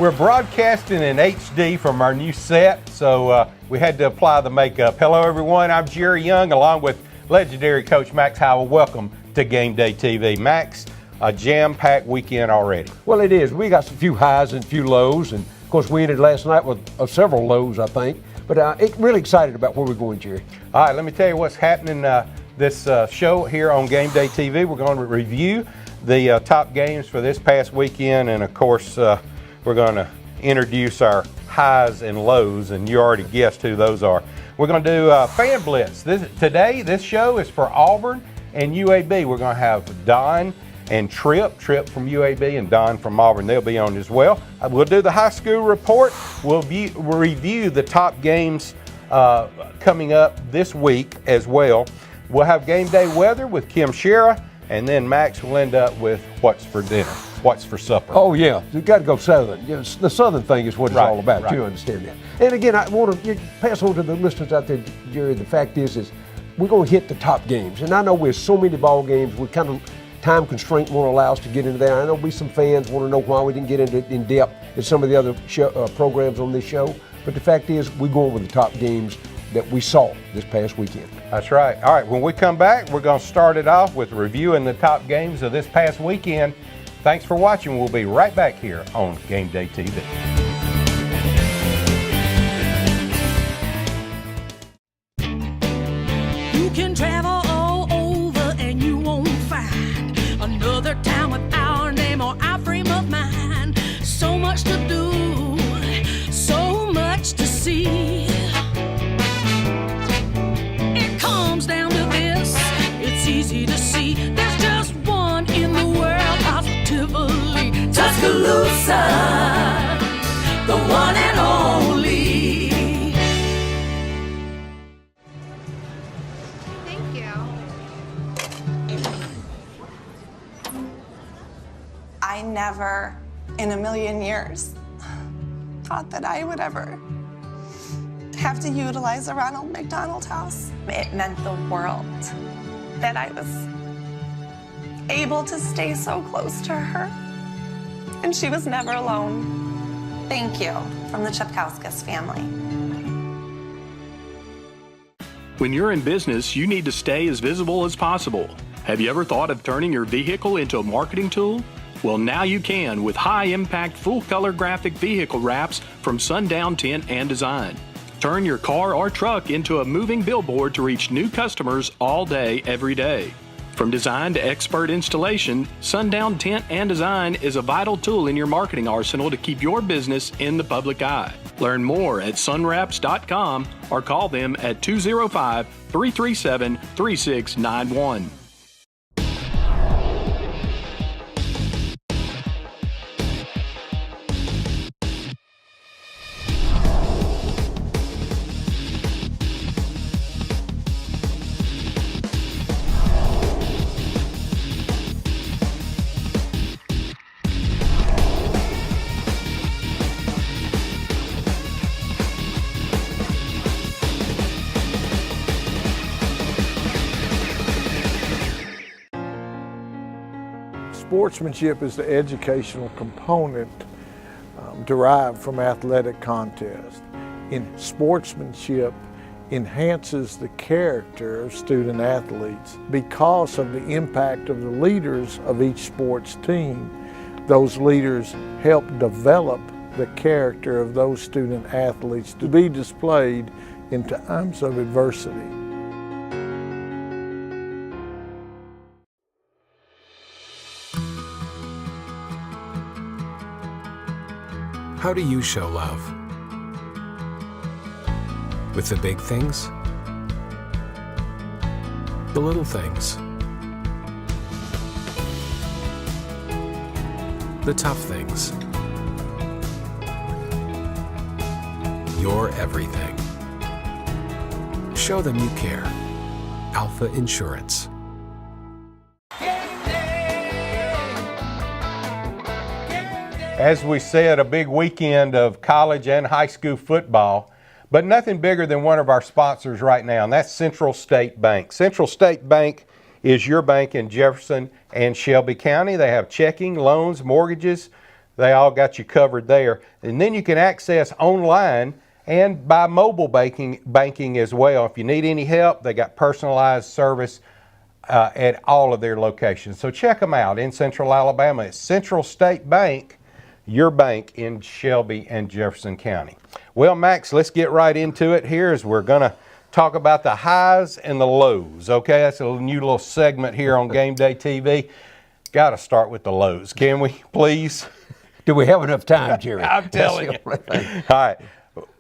We're broadcasting in HD from our new set, so we had to apply the makeup. Hello, everyone. I'm Jerry Young, along with legendary coach Max Howell. Welcome to Gameday TV. Max, a jam-packed weekend already. Well, it is. We got a few highs and a few lows, and of course, we ended last night with several lows, I think. But really excited about where we're going, Jerry. All right, let me tell you what's happening this show here on Gameday TV. We're going to review the top games for this past weekend, and of course, we're going to introduce our highs and lows, and you already guessed who those are. We're going to do Fan Blitz. This show is for Auburn and UAB. We're going to have Don and Trip from UAB and Don from Auburn. They'll be on as well. We'll do the high school report. We'll review the top games coming up this week as well. We'll have game day weather with Kim Shera, and then Max will end up with what's for dinner, what's for supper. Oh, yeah. You've got to go Southern. You know, the Southern thing is what it's all about. You understand that. And again, I want to pass on to the listeners out there, Jerry, the fact is we're going to hit the top games. And I know we're so many ball games, we kind of time constraint won't allow us to get into there. I know some fans want to know why we didn't get into in depth in some of the other programs on this show. But the fact is, we're going with the top games that we saw this past weekend. That's right. All right, when we come back, we're going to start it off with reviewing the top games of this past weekend. Thanks for watching. We'll be right back here on Gameday TV. You can travel all over and you won't find another town with our name or our frame of mind. So much to do, so much to see. It comes down to this, it's easy to see. There's just one in the world, positively. Tuscaloosa, the one and only. Thank you. I never in a million years thought that I would ever have to utilize a Ronald McDonald House. It meant the world that I was able to stay so close to her, and she was never alone. Thank you from the Chapkauskas family. When you're in business, you need to stay as visible as possible. Have you ever thought of turning your vehicle into a marketing tool? Well, now you can with high-impact, full-color graphic vehicle wraps from Sundown Tint and Design. Turn your car or truck into a moving billboard to reach new customers all day, every day. From design to expert installation, Sundown Tint and Design is a vital tool in your marketing arsenal to keep your business in the public eye. Learn more at sunwraps.com or call them at 205-337-3691. Sportsmanship is the educational component derived from athletic contests. Sportsmanship enhances the character of student athletes because of the impact of the leaders of each sports team. Those leaders help develop the character of those student athletes to be displayed in times of adversity. How do you show love? With the big things? The little things? The tough things? Your everything. Show them you care. Alpha Insurance. As we said, a big weekend of college and high school football, but nothing bigger than one of our sponsors right now, and that's Central State Bank. Central State Bank is your bank in Jefferson and Shelby County. They have checking, loans, mortgages. They all got you covered there. And then you can access online and by mobile banking as well. If you need any help, they got personalized service at all of their locations. So check them out in Central Alabama. It's Central State Bank, your bank in Shelby and Jefferson County. Well, Max, let's get right into it here as we're going to talk about the highs and the lows. Okay, that's a new little segment here on Game Day TV. Got to start with the lows, can we, please? Do we have enough time, Jerry? I'm telling you. All right.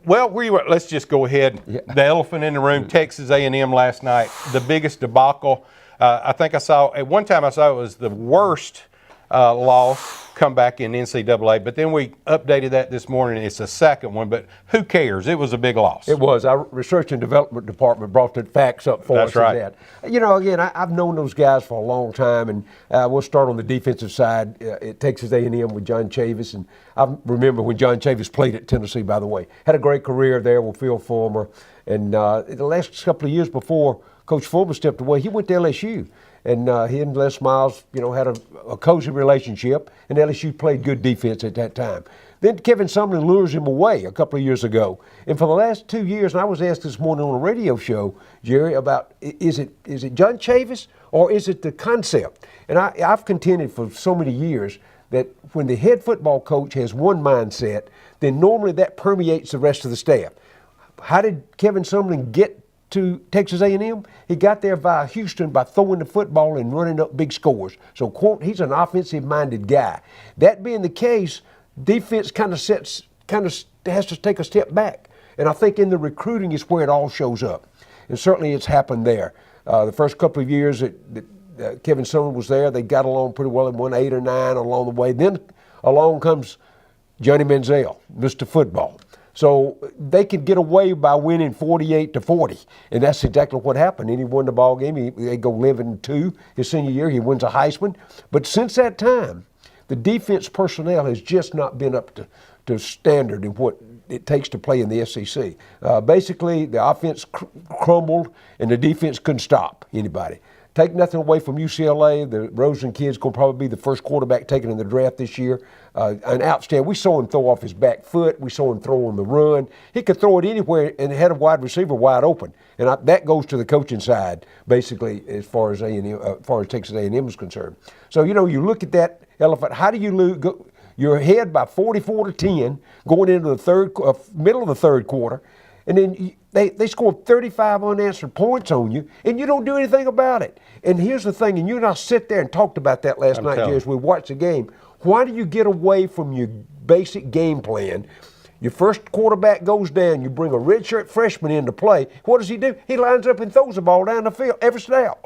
Well, let's just go ahead. Yeah. The elephant in the room, Texas A&M last night, the biggest debacle. I think at one time it was the worst loss comeback in NCAA, but then we updated that this morning. It's the second one, but who cares? It was a big loss. It was. Our research and development department brought the facts up for us. That's right. That. You know, again, I've known those guys for a long time, and we'll start on the defensive side at Texas A&M with John Chavis. And I remember when John Chavis played at Tennessee, by the way. Had a great career there with Phil Fulmer. And the last couple of years before Coach Fulmer stepped away, he went to LSU. And he and Les Miles, had a cozy relationship, and LSU played good defense at that time. Then Kevin Sumlin lures him away a couple of years ago. And for the last 2 years, and I was asked this morning on a radio show, Jerry, about is it John Chavis or is it the concept? And I've contended for so many years that when the head football coach has one mindset, then normally that permeates the rest of the staff. How did Kevin Sumlin get to Texas A&M? He got there via Houston by throwing the football and running up big scores. So, quote, he's an offensive-minded guy. That being the case, defense kind of has to take a step back. And I think in the recruiting is where it all shows up. And certainly it's happened there. The first couple of years that Kevin Sumlin was there, they got along pretty well and won 8 or 9 along the way. Then along comes Johnny Manziel, Mr. Football. So they could get away by winning 48-40, and that's exactly what happened. And he won the ball game. They go 11-2 his senior year. He wins a Heisman. But since that time, the defense personnel has just not been up to standard in what it takes to play in the SEC. Basically, the offense crumbled, and the defense couldn't stop anybody. Take nothing away from UCLA. The Rosen kid's going to probably be the first quarterback taken in the draft this year. An outstanding. We saw him throw off his back foot. We saw him throw on the run. He could throw it anywhere and had a wide receiver wide open. And that goes to the coaching side, basically, as far as Texas A&M is concerned. So, you look at that elephant. How do you lose? You're ahead by 44-10 going into the middle of the third quarter. And then they scored 35 unanswered points on you, and you don't do anything about it. And here's the thing, and you and I sit there and talked about that last night, Jerry, as we watched the game. Why do you get away from your basic game plan? Your first quarterback goes down. You bring a redshirt freshman in to play. What does he do? He lines up and throws the ball down the field every snap.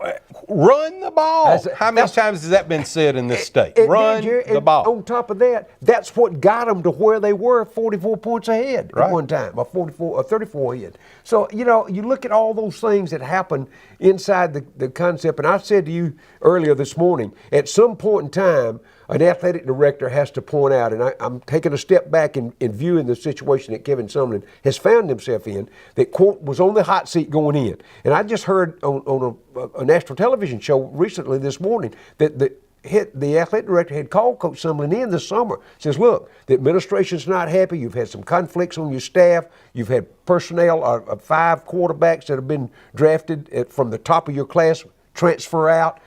Run the ball. How many times has that been said in this state? Run the ball. On top of that, that's what got them to where they were 44 points ahead at one time, or 34 ahead. So, you look at all those things that happen inside the concept. And I said to you earlier this morning, at some point in time, an athletic director has to point out, and I'm taking a step back in viewing the situation that Kevin Sumlin has found himself in, that, quote, was on the hot seat going in. And I just heard on a national television show recently this morning that the athletic director had called Coach Sumlin in this summer. Says, look, the administration's not happy. You've had some conflicts on your staff. You've had personnel of 5 quarterbacks that have been drafted from the top of your class transfer out.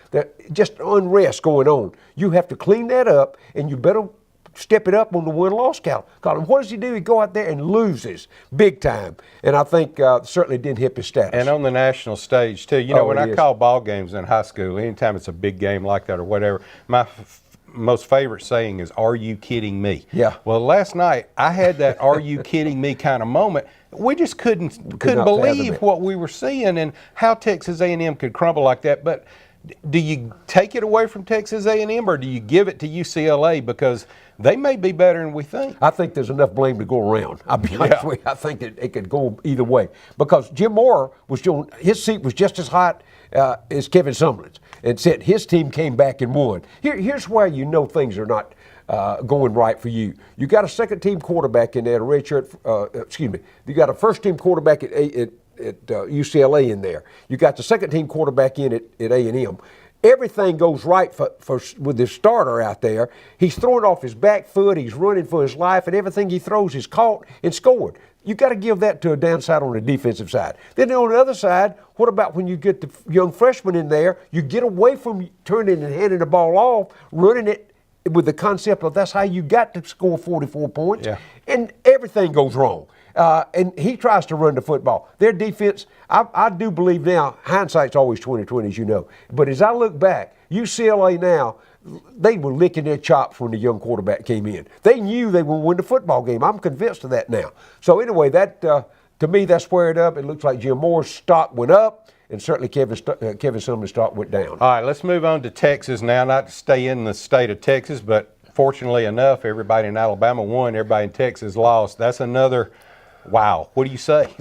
Just unrest going on. You have to clean that up, and you better step it up on the win-loss column. What does he do? He go out there and loses big time. And I think certainly didn't hit his status. And on the national stage, too. When I call ball games in high school, anytime it's a big game like that or whatever, my most favorite saying is, "Are you kidding me?" Yeah. Well, last night I had that "Are you kidding me" kind of moment. We just couldn't believe what we were seeing and how Texas A&M could crumble like that. But do you take it away from Texas A&M or do you give it to UCLA because they may be better than we think? I think there's enough blame to go around. I'll be honest with you. I think it could go either way because Jim Moore his seat was just as hot as Kevin Sumlin's, and said his team came back and won. Here's where things are not going right for you. You got a second-team quarterback in there, You got a first-team quarterback at UCLA in there. You got the second-team quarterback in at A&M. everything goes right with this starter out there. He's throwing off his back foot. He's running for his life, and everything he throws is caught and scored. You got to give that to a downside on the defensive side. Then on the other side, what about when you get the young freshman in there? You get away from turning and handing the ball off, running it with the concept of that's how you got to score 44 points, and everything goes wrong. And he tries to run the football. Their defense, I do believe now, hindsight's always 20/20, as you know. But as I look back, UCLA now, they were licking their chops when the young quarterback came in. They knew they would win the football game. I'm convinced of that now. So anyway, that to me, that squared up. It looks like Jim Moore's stock went up, and certainly Kevin Sumlin's stock went down. All right, let's move on to Texas now. Not to stay in the state of Texas, but fortunately enough, everybody in Alabama won. Everybody in Texas lost. That's another. Wow. What do you say?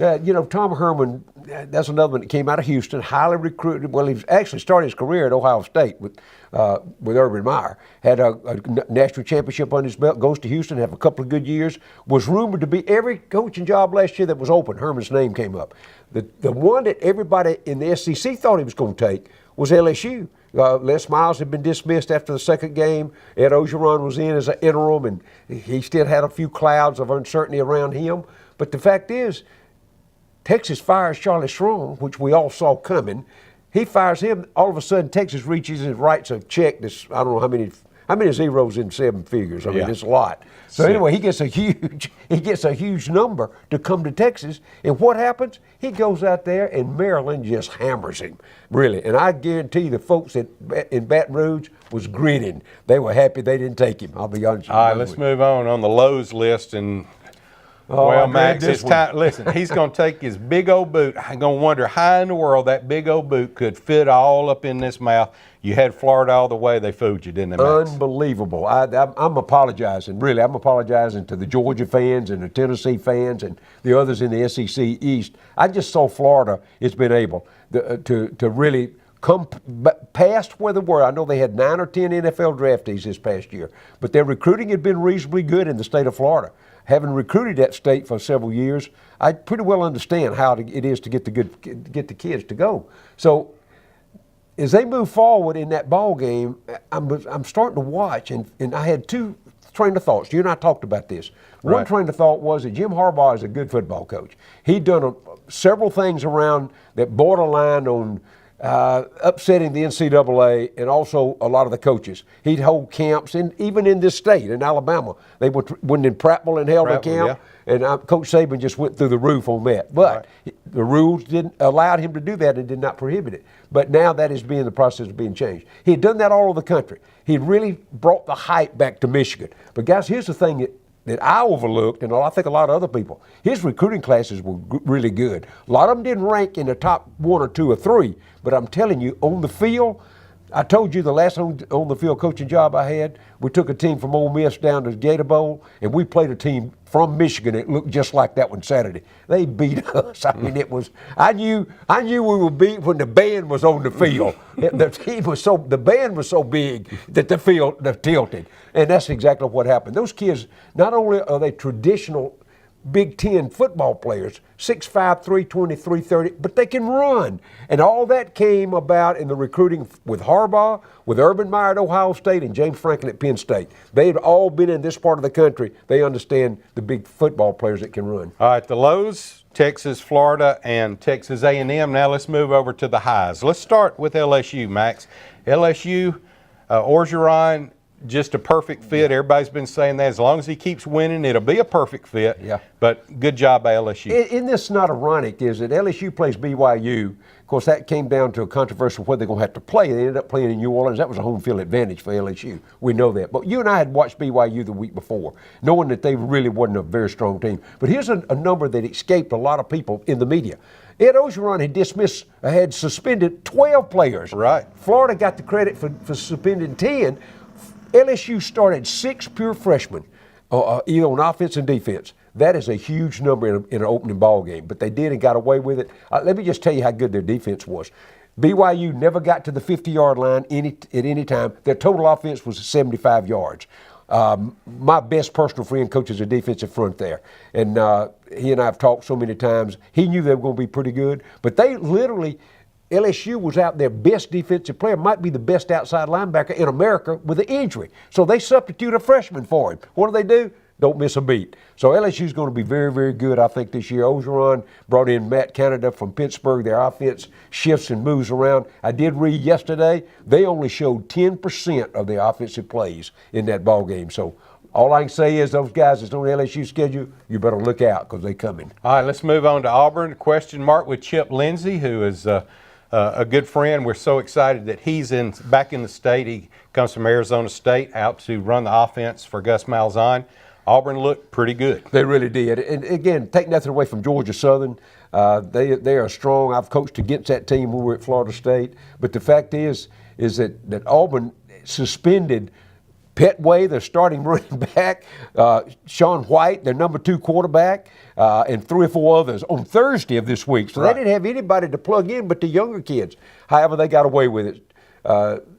Tom Herman, that's another one that came out of Houston, highly recruited. Well, he actually started his career at Ohio State with Urban Meyer. Had a national championship on his belt, goes to Houston, have a couple of good years. Was rumored to be every coaching job last year that was open. Herman's name came up. The one that everybody in the SEC thought he was going to take was LSU. Les Miles had been dismissed after the second game. Ed Ogeron was in as an interim, and he still had a few clouds of uncertainty around him. But the fact is, Texas fires Charlie Strong, which we all saw coming. He fires him. All of a sudden, Texas reaches and writes a check that's, I don't know how many zeros in 7 figures. I mean, it's a lot. So anyway, he gets a huge number to come to Texas. And what happens? He goes out there and Maryland just hammers him, really. And I guarantee the folks in Baton Rouge was grinning. They were happy they didn't take him. I'll be honest with you. All right, let's move on the Lowe's list. And well, Max, it's time. Listen, he's going to take his big old boot. I'm going to wonder how in the world that big old boot could fit all up in this mouth. You had Florida all the way. They fooled you, didn't they, Max? Unbelievable. I'm apologizing. Really, I'm apologizing to the Georgia fans and the Tennessee fans and the others in the SEC East. I just saw Florida has been able to really come past where they were. I know they had 9 or 10 NFL draftees this past year, but their recruiting had been reasonably good in the state of Florida. Having recruited that state for several years, I pretty well understand how it is to get the kids to go. So as they move forward in that ball game, I'm starting to watch, and I had 2 train of thoughts. You and I talked about this. Right. One train of thought was that Jim Harbaugh is a good football coach. He'd done several things around that borderline on upsetting the NCAA and also a lot of the coaches. He'd hold camps, and even in this state, in Alabama, they went in Prattville and held a camp, and Coach Saban just went through the roof on that. But the rules didn't allow him to do that and did not prohibit it. But now that is being the process of being changed. He had done that all over the country. He really brought the hype back to Michigan. But guys, here's the thing that I overlooked, and I think a lot of other people, his recruiting classes were really good. A lot of them didn't rank in the top 1 or 2 or 3, but I'm telling you, on the field, I told you the last on the field coaching job I had, we took a team from Ole Miss down to Gator Bowl, and we played a team from Michigan. It looked just like that one Saturday. They beat us. I mean, I knew we were beat when the band was on the field. The band was so big that the field tilted, and that's exactly what happened. Those kids, not only are they traditional Big Ten football players, 6'5", 320, 330, but they can run. And all that came about in the recruiting with Harbaugh, with Urban Meyer at Ohio State, and James Franklin at Penn State. They've all been in this part of the country. They understand the big football players that can run. All right, the lows, Texas, Florida, and Texas A&M. Now let's move over to the highs. Let's start with LSU, Max. LSU, Orgeron, just a perfect fit. Everybody's been saying that. As long as he keeps winning, it'll be a perfect fit. Yeah. But good job by LSU. Isn't this not ironic, is that LSU plays BYU. Of course, that came down to a controversy of whether they're going to have to play. They ended up playing in New Orleans. That was a home field advantage for LSU. We know that. But you and I had watched BYU the week before, knowing that they really wasn't a very strong team. But here's a number that escaped a lot of people in the media. Ed Ogeron had suspended 12 players. Right. Florida got the credit for suspending 10. LSU started 6 pure freshmen, either on offense and defense. That is a huge number in an opening ball game, but they did and got away with it. Let me just tell you how good their defense was. BYU never got to the 50-yard line at any time. Their total offense was 75 yards. My best personal friend coaches a defensive front there, and he and I have talked so many times. He knew they were going to be pretty good, but they literally LSU was out their best defensive player, might be the best outside linebacker in America with an injury. So they substitute a freshman for him. What do? Don't miss a beat. So LSU's going to be very, very good, I think, this year. Ogeron brought in Matt Canada from Pittsburgh. Their offense shifts and moves around. I did read yesterday, they only showed 10% of their offensive plays in that ball game. So all I can say is those guys that's on the LSU schedule, you better look out because they're coming. All right, let's move on to Auburn. Question mark with Chip Lindsey, who is a good friend. We're so excited that he's back in the state. He comes from Arizona State out to run the offense for Gus Malzahn. Auburn looked pretty good. They really did. And again, take nothing away from Georgia Southern. They are strong. I've coached against that team when we were at Florida State. But the fact is that Auburn suspended Petway, their starting running back, Sean White, their number 2 quarterback, and 3 or 4 others on Thursday of this week. So They didn't have anybody to plug in but the younger kids. However, they got away with it.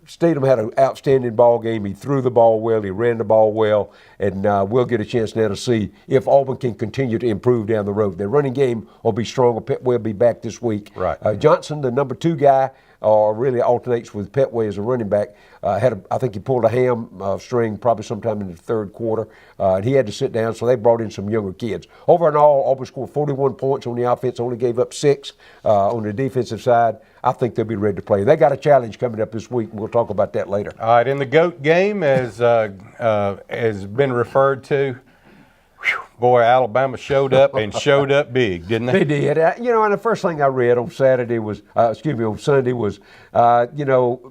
Stedham had an outstanding ball game. He threw the ball well. He ran the ball well. And we'll get a chance now to see if Auburn can continue to improve down the road. Their running game will be stronger. Petway will be back this week. Right. Johnson, the number 2 guy, really alternates with Petway as a running back. I think he pulled a hamstring probably sometime in the 3rd quarter, and he had to sit down, so they brought in some younger kids. Over and all, Auburn scored 41 points on the offense, only gave up 6 on the defensive side. I think they'll be ready to play. They got a challenge coming up this week, and we'll talk about that later. All right, in the GOAT game, as been referred to, boy, Alabama showed up and showed up big, didn't they? They did. And the first thing I read on Sunday was,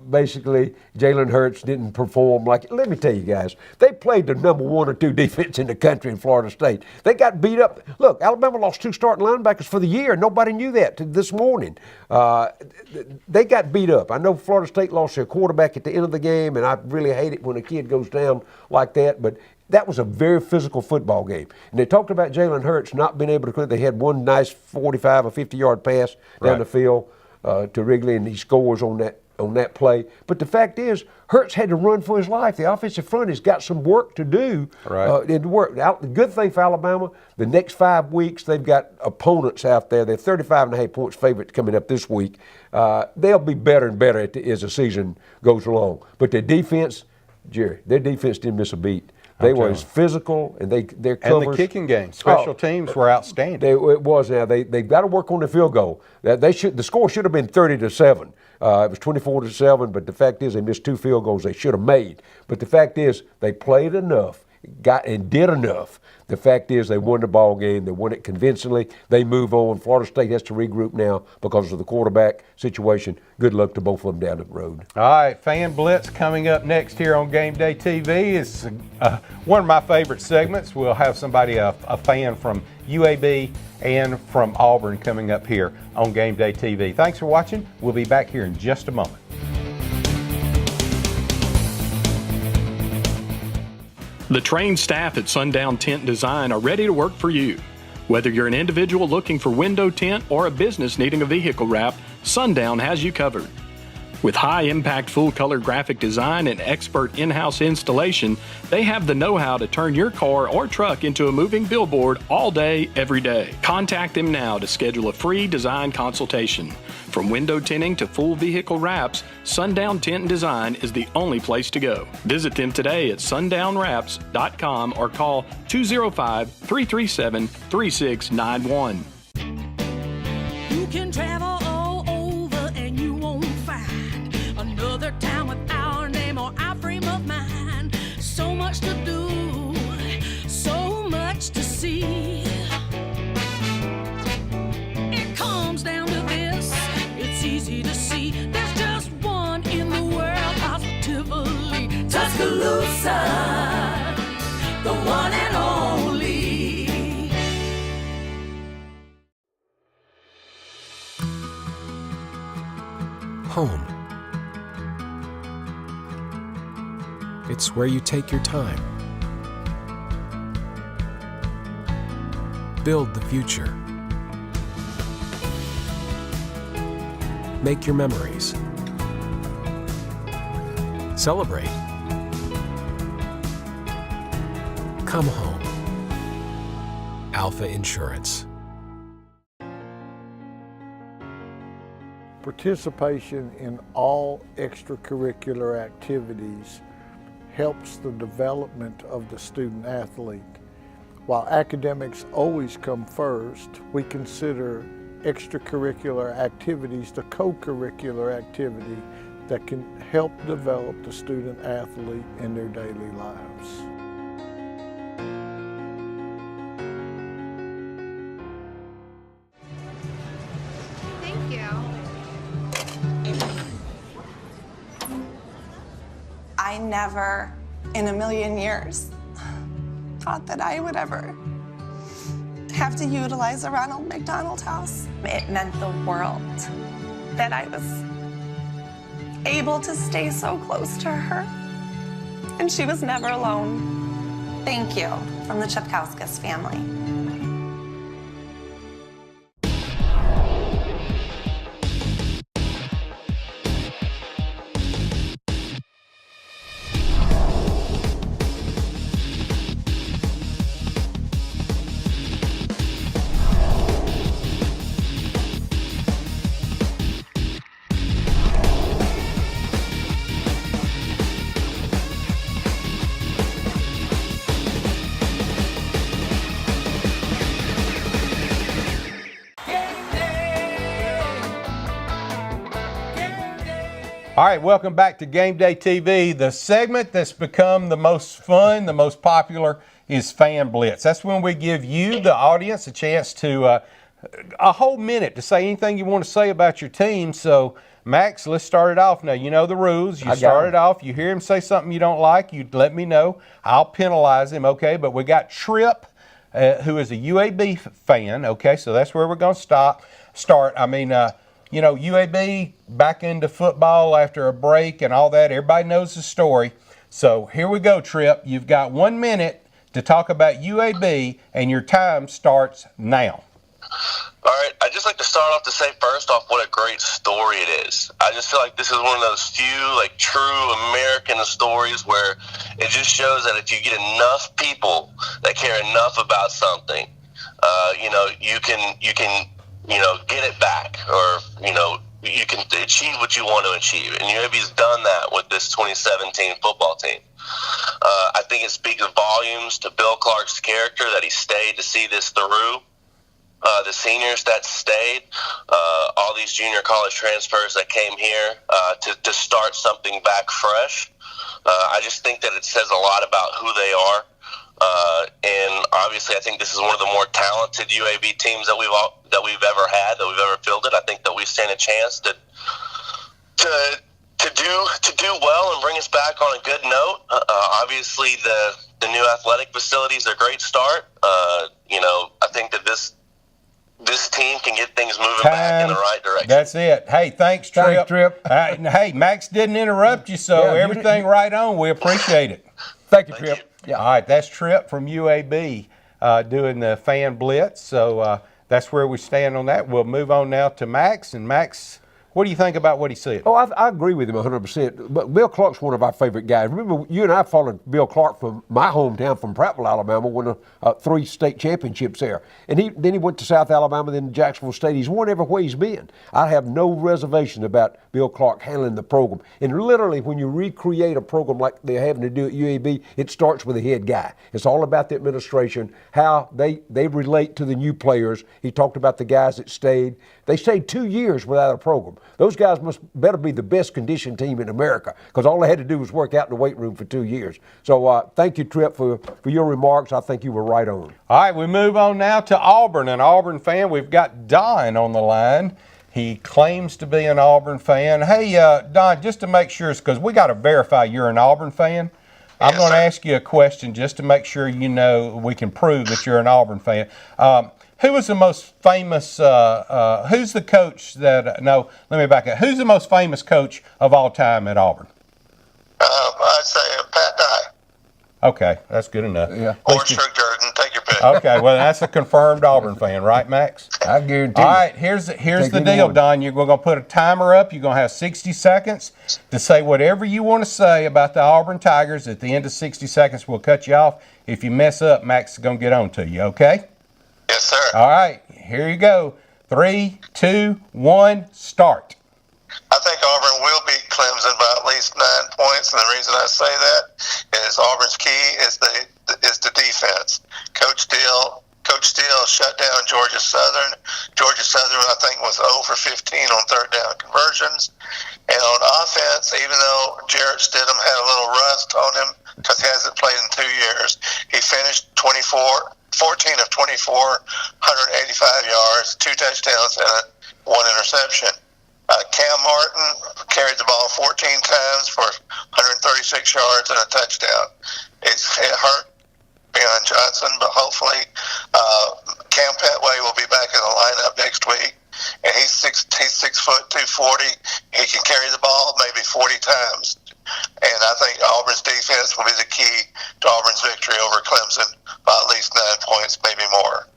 basically Jalen Hurts didn't perform like. Let me tell you guys, they played the number 1 or 2 defense in the country in Florida State. They got beat up. Look, Alabama lost 2 starting linebackers for the year. Nobody knew that this morning. They got beat up. I know Florida State lost their quarterback at the end of the game, and I really hate it when a kid goes down like that, but that was a very physical football game. And they talked about Jalen Hurts not being able to clear. They had one nice 45 or 50-yard pass down the field to Wrigley, and he scores on that play. But the fact is, Hurts had to run for his life. The offensive front has got some work to do. Right. The good thing for Alabama, the next 5 weeks, they've got opponents out there. They're 35.5 points favorite coming up this week. They'll be better and better as the season goes along. But their defense, Jerry, didn't miss a beat. They were as physical, and their covers. And the kicking game, special teams were outstanding. It was. Now they've got to work on the field goal. The score should have been 30-7. It was 24-7, but the fact is they missed 2 field goals they should have made. But the fact is they played enough, did enough. The fact is they won the ball game. They won it convincingly. They move on. Florida State has to regroup now because of the quarterback situation. Good luck to both of them down the road. All right, Fan Blitz coming up next here on Gameday TV is one of my favorite segments. We'll have somebody, a fan from UAB and from Auburn coming up here on Gameday TV. Thanks for watching. We'll be back here in just a moment. The trained staff at Sundown Tent Design are ready to work for you. Whether you're an individual looking for window tint or a business needing a vehicle wrap, Sundown has you covered. With high-impact full-color graphic design and expert in-house installation, they have the know-how to turn your car or truck into a moving billboard all day, every day. Contact them now to schedule a free design consultation. From window tinting to full vehicle wraps, Sundown Tint Design is the only place to go. Visit them today at sundownwraps.com or call 205-337-3691. You can travel all over and you won't find another town with our name or our frame of mind. So much to do, so much to see. It comes down to this, it's easy to see. There's just one in the world, positively. Tuscaloosa, the one and only. Home. It's where you take your time. Build the future. Make your memories. Celebrate. Come home. Alpha Insurance. Participation in all extracurricular activities helps the development of the student athlete. While academics always come first, we consider extracurricular activities the co-curricular activity that can help develop the student athlete in their daily lives. Thank you. I never in a million years thought that I would ever have to utilize a Ronald McDonald House. It meant the world that I was able to stay so close to her, and she was never alone. Thank you from the Chepkauskas family. All right, welcome back to Game Day TV. The segment that's become the most fun, the most popular is Fan Blitz. That's when we give you, the audience, a chance to, a whole minute to say anything you want to say about your team. So, Max, let's start it off. Now, you know the rules. You start it off. You hear him say something you don't like, you let me know. I'll penalize him, okay? But we got Tripp, who is a UAB fan, okay? So that's where we're going to start. You know, UAB back into football after a break and all that. Everybody knows the story. So here we go, Tripp. You've got 1 minute to talk about UAB, and your time starts now. All right. I'd just like to start off to say first off what a great story it is. I just feel like this is one of those few, like, true American stories where it just shows that if you get enough people that care enough about something, you can get it back, or, you can achieve what you want to achieve. And UAB's done that with this 2017 football team. I think it speaks volumes to Bill Clark's character that he stayed to see this through. The seniors that stayed, all these junior college transfers that came here to start something back fresh. I just think that it says a lot about who they are. And obviously, I think this is one of the more talented UAB teams that we've ever had, that we've ever fielded. I think that we stand a chance to do well and bring us back on a good note. Obviously, the new athletic facilities are a great start. I think that this team can get things moving back in the right direction. That's it. Hey, thanks, Tripp. Hey, Max didn't interrupt you, so everything right on. We appreciate it. Thank you, Tripp. Yeah. All right, that's Tripp from UAB doing the Fan Blitz. So that's where we stand on that. We'll move on now to Max. And Max, what do you think about what he said? Oh, I agree with him 100%. But Bill Clark's one of our favorite guys. Remember, you and I followed Bill Clark from my hometown, from Prattville, Alabama, won 3 state championships there. And then he went to South Alabama, then to Jacksonville State. He's won everywhere he's been. I have no reservation about Bill Clark handling the program. And literally, when you recreate a program like they're having to do at UAB, it starts with the head guy. It's all about the administration, how they relate to the new players. He talked about the guys that stayed. They stayed 2 years without a program. Those guys better be the best conditioned team in America, because all they had to do was work out in the weight room for 2 years. So thank you, Tripp, for your remarks. I think you were right on. All right, we move on now to Auburn. An Auburn fan. We've got Don on the line. He claims to be an Auburn fan. Hey, Don, just to make sure, because we got to verify you're an Auburn fan. I'm going to ask you a question just to make sure we can prove that you're an Auburn fan. Who was the most famous, who's the coach that, no, let me back up. Who's the most famous coach of all time at Auburn? I'd say Pat Dye. Okay, that's good enough. Yeah. Or Strick Jordan, take your pick. Okay, well, that's a confirmed Auburn fan, right, Max? I guarantee All right, here's the deal, Don. We're going to put a timer up. You're going to have 60 seconds to say whatever you want to say about the Auburn Tigers. At the end of 60 seconds, we'll cut you off. If you mess up, Max is going to get on to you, okay? Yes, sir. All right, here you go. 3, 2, 1, start. I think Auburn will beat Clemson by at least 9 points, and the reason I say that is Auburn's key is the defense. Coach Steele shut down Georgia Southern. Georgia Southern, I think, was 0 for 15 on third down conversions. And on offense, even though Jarrett Stidham had a little rust on him because he hasn't played in 2 years, he finished 14 of 24, 185 yards, 2 touchdowns, and 1 interception. Cam Martin carried the ball 14 times for 136 yards and a touchdown. It hurt Ben Johnson, but hopefully Cam Petway will be back in the lineup next week. And he's 6 foot 240. He can carry the ball maybe 40 times. And I think Auburn's defense will be the key to Auburn's victory over Clemson by at least 9 points, maybe more.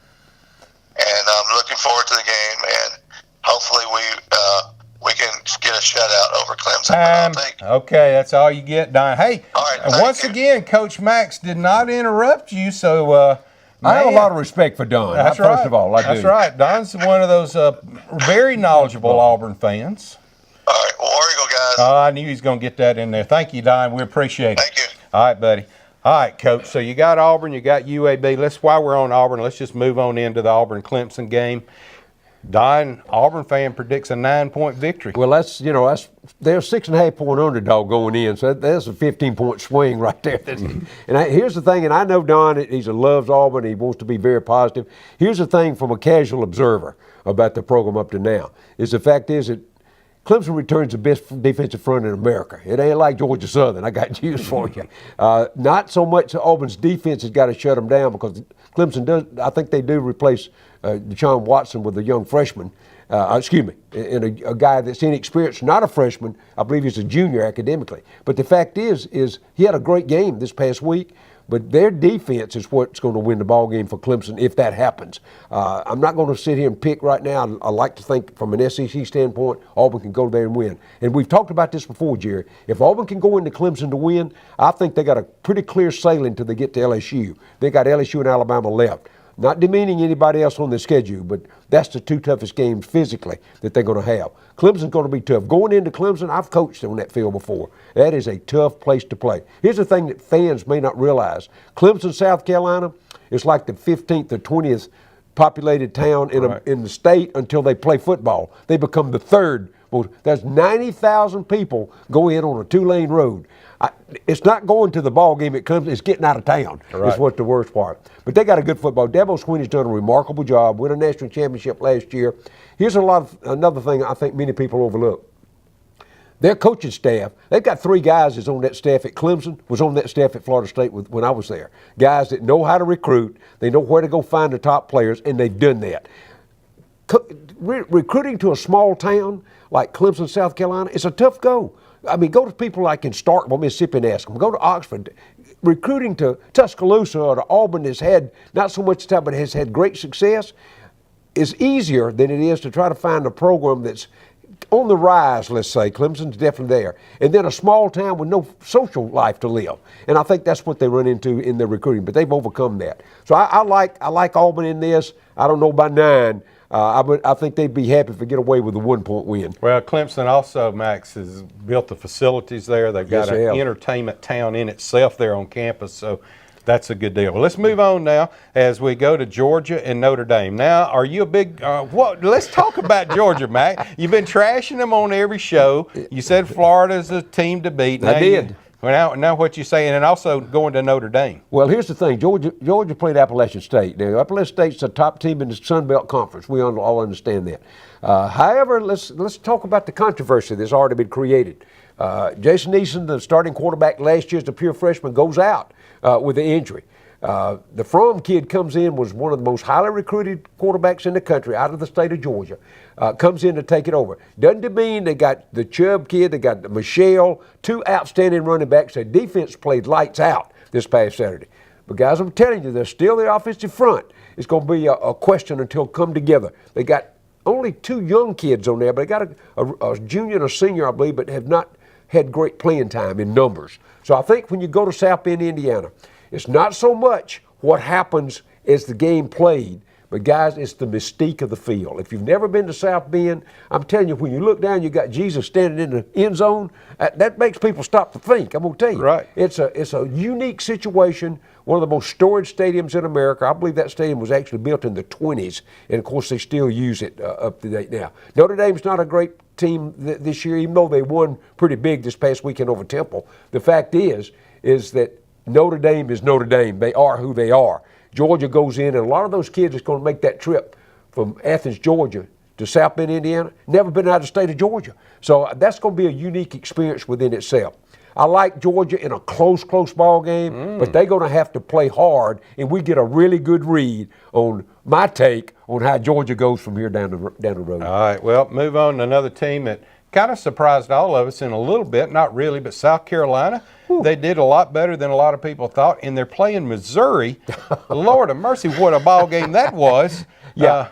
And I'm looking forward to the game, and hopefully we can get a shutout over Clemson. Okay, that's all you get, Don. Hey, once again, Coach Max did not interrupt you, so I have a lot of respect for Don. That's right. First of all, I do. That's right. Don's one of those very knowledgeable Auburn fans. All right, well, War Eagle, guys. Oh, I knew he was going to get that in there. Thank you, Don. We appreciate it. Thank you. All right, buddy. All right, Coach. So you got Auburn, you got UAB. While we're on Auburn, let's just move on into the Auburn-Clemson game. Don, Auburn fan predicts a 9-point victory. Well, they're 6.5 point underdog going in, so that's a 15-point swing right there. And here's the thing, and I know Don, he loves Auburn, he wants to be very positive. Here's the thing from a casual observer about the program up to now, is the fact is that Clemson returns the best defensive front in America. It ain't like Georgia Southern. I got news for you. Not so much Auburn's defense has got to shut them down, because Clemson does. I think they do replace Deshaun Watson with a young freshman. And a guy that's inexperienced, not a freshman. I believe he's a junior academically. But the fact is he had a great game this past week. But their defense is what's going to win the ball game for Clemson if that happens. I'm not going to sit here and pick right now. I like to think from an SEC standpoint, Auburn can go there and win. And we've talked about this before, Jerry. If Auburn can go into Clemson to win, I think they got a pretty clear sailing until they get to LSU. They got LSU and Alabama left. Not demeaning anybody else on the schedule, but that's the 2 toughest games physically that they're going to have. Clemson's going to be tough. Going into Clemson, I've coached on that field before. That is a tough place to play. Here's the thing that fans may not realize. Clemson, South Carolina, is like the 15th or 20th populated town in the state until they play football. They become the 3rd. Well, there's 90,000 people go in on a 2-lane road. It's not going to the ball game at Clemson. It's getting out of town. Right. Is what's the worst part. But they got a good football. Dabo Swinney's done a remarkable job. Won a national championship last year. Here's another thing I think many people overlook. Their coaching staff, they've got 3 guys that's on that staff at Clemson, was on that staff at Florida State when I was there. Guys that know how to recruit, they know where to go find the top players, and they've done that. Recruiting to a small town like Clemson, South Carolina, it's a tough go. I mean, go to people like in Starkville, Mississippi, and ask them. Go to Oxford. Recruiting to Tuscaloosa or to Auburn has had not so much time, but has had great success, is easier than it is to try to find a program that's on the rise, let's say. Clemson's definitely there. And then a small town with no social life to live. And I think that's what they run into in their recruiting, but they've overcome that. So I like Auburn in this. I don't know by 9. I think they'd be happy if they get away with a 1-point win. Well, Clemson also, Max, has built the facilities there. They've got an entertainment town in itself there on campus, so that's a good deal. Well, let's move on now as we go to Georgia and Notre Dame. Now, are you a big let's talk about Georgia, Mac. You've been trashing them on every show. You said Florida's a team to beat. I did. Now what you're saying, and also going to Notre Dame. Well, here's the thing. Georgia played Appalachian State. Now, Appalachian State's a top team in the Sun Belt Conference. We all understand that. However, let's talk about the controversy that's already been created. Jason Eason, the starting quarterback last year as a pure freshman, goes out with an injury. The Fromm kid comes in, was one of the most highly recruited quarterbacks in the country out of the state of Georgia, comes in to take it over. Doesn't mean they got the Chubb kid, they got Michelle, 2 outstanding running backs. Their defense played lights out this past Saturday. But guys, I'm telling you, they're still the offensive front. It's going to be a question until come together. They got only 2 young kids on there, but they got a junior and a senior, I believe, but have not had great playing time in numbers. So I think when you go to South Bend, Indiana, it's not so much what happens as the game played, But guys, it's the mystique of the field. If you've never been to South Bend, I'm telling you, when you look down, you got Jesus standing in the end zone. That makes people stop to think. I'm gonna tell you, Right. It's a unique situation. One of the most storied stadiums in America. I believe that stadium was actually built in the 20s, and of course they still use it up to date now. Notre Dame's not a great team this year, even though they won pretty big this past weekend over Temple. The fact is that Notre Dame is Notre Dame. They are who they are. Georgia goes in, and a lot of those kids that's going to make that trip from Athens, Georgia to South Bend, Indiana, never been out of the state of Georgia. So that's going to be a unique experience within itself. I like Georgia in a close ball game, but they're going to have to play hard, and we get a really good read on my take on how Georgia goes from here down the road. All right, well, move on to another team that kind of surprised all of us in a little bit, not really, but South Carolina. They did a lot better than a lot of people thought, and they're playing Missouri. Lord of mercy, what a ball game that was. Yeah,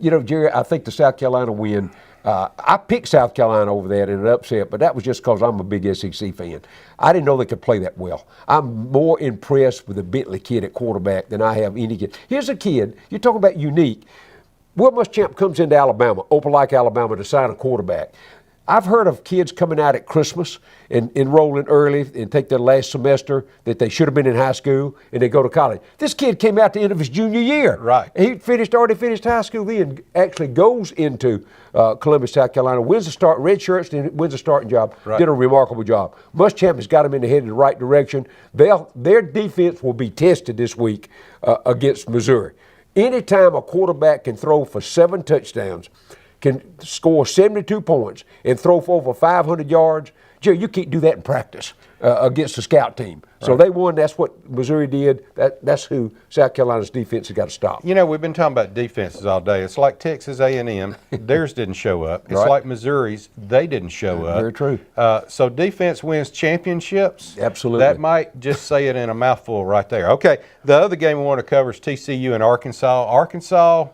you know, Jerry, I think the South Carolina win, I picked South Carolina over that in an upset, but that was just because I'm a big SEC fan. I didn't know they could play that well. I'm more impressed with the Bentley kid at quarterback than I have any kid. Here's a kid, you're talking about unique. Will Muschamp comes into Alabama, Opelika, Alabama, to sign a quarterback. I've heard of kids coming out at Christmas and enrolling early and take their last semester that they should have been in high school and they go to college. This kid came out at the end of his junior year. Right. He already finished high school then, actually goes into Columbus, South Carolina, wins the start, red shirts, and wins a starting job. Right. Did a remarkable job. Muschamp has got them in the head in the right direction. Their defense will be tested this week against Missouri. Anytime a quarterback can throw for 7 touchdowns, can score 72 points and throw for over 500 yards, Jerry, you can't do that in practice against the scout team. So Right. they won. That's what Missouri did. That's who South Carolina's defense has got to stop. You know, we've been talking about defenses all day. It's like Texas A&M, theirs didn't show up. It's Right. like Missouri's, they didn't show up. Very true. So defense wins championships. Absolutely. That might just say it in a mouthful right there. Okay, the other game we want to cover is TCU and Arkansas. Arkansas,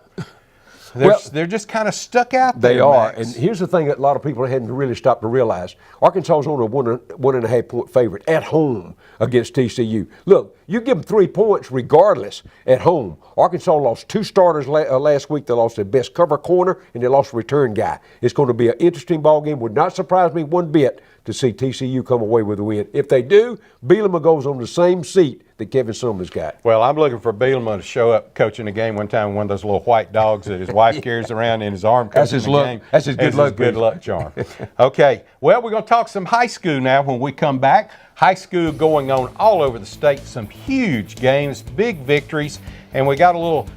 they're just kind of stuck out there. They are. Max. And here's the thing that a lot of people hadn't really stopped to realize. Arkansas is only a 1.5 point favorite at home against TCU. Look, you give them 3 points regardless at home. Arkansas lost 2 starters last week. They lost their best cover corner, and they lost a return guy. It's going to be an interesting ball game. Would not surprise me one bit to see TCU come away with a win. If they do, Bielema goes on the same seat that Kevin Sumlin's got. Well, I'm looking for Bielema to show up coaching a game one time, one of those little white dogs that his wife carries around in his arm coaching That's his the luck. game. That's his good luck. Good luck charm. Okay, well, we're going to talk some high school now when we come back. High school going on all over the state, some huge games, big victories, and we got a little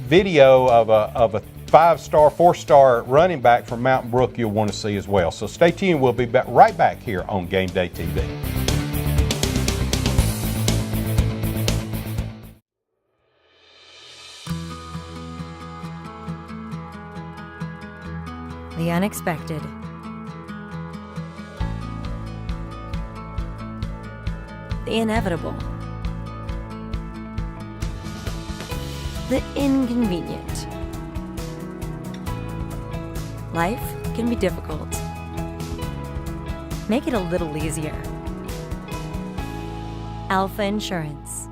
video of a 5-star, 4-star running back from Mountain Brook you'll want to see as well. So stay tuned. We'll be right back here on Gameday TV. The unexpected. The inevitable. The inconvenient. Life can be difficult. Make it a little easier. Alpha Insurance.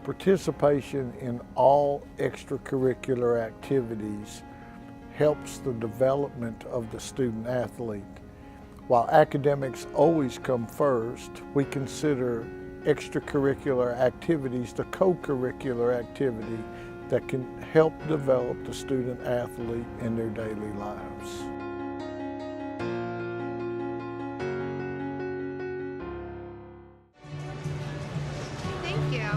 Participation in all extracurricular activities helps the development of the student athlete. While academics always come first, we consider extracurricular activities the co-curricular activity that can help develop the student athlete in their daily lives. Thank you.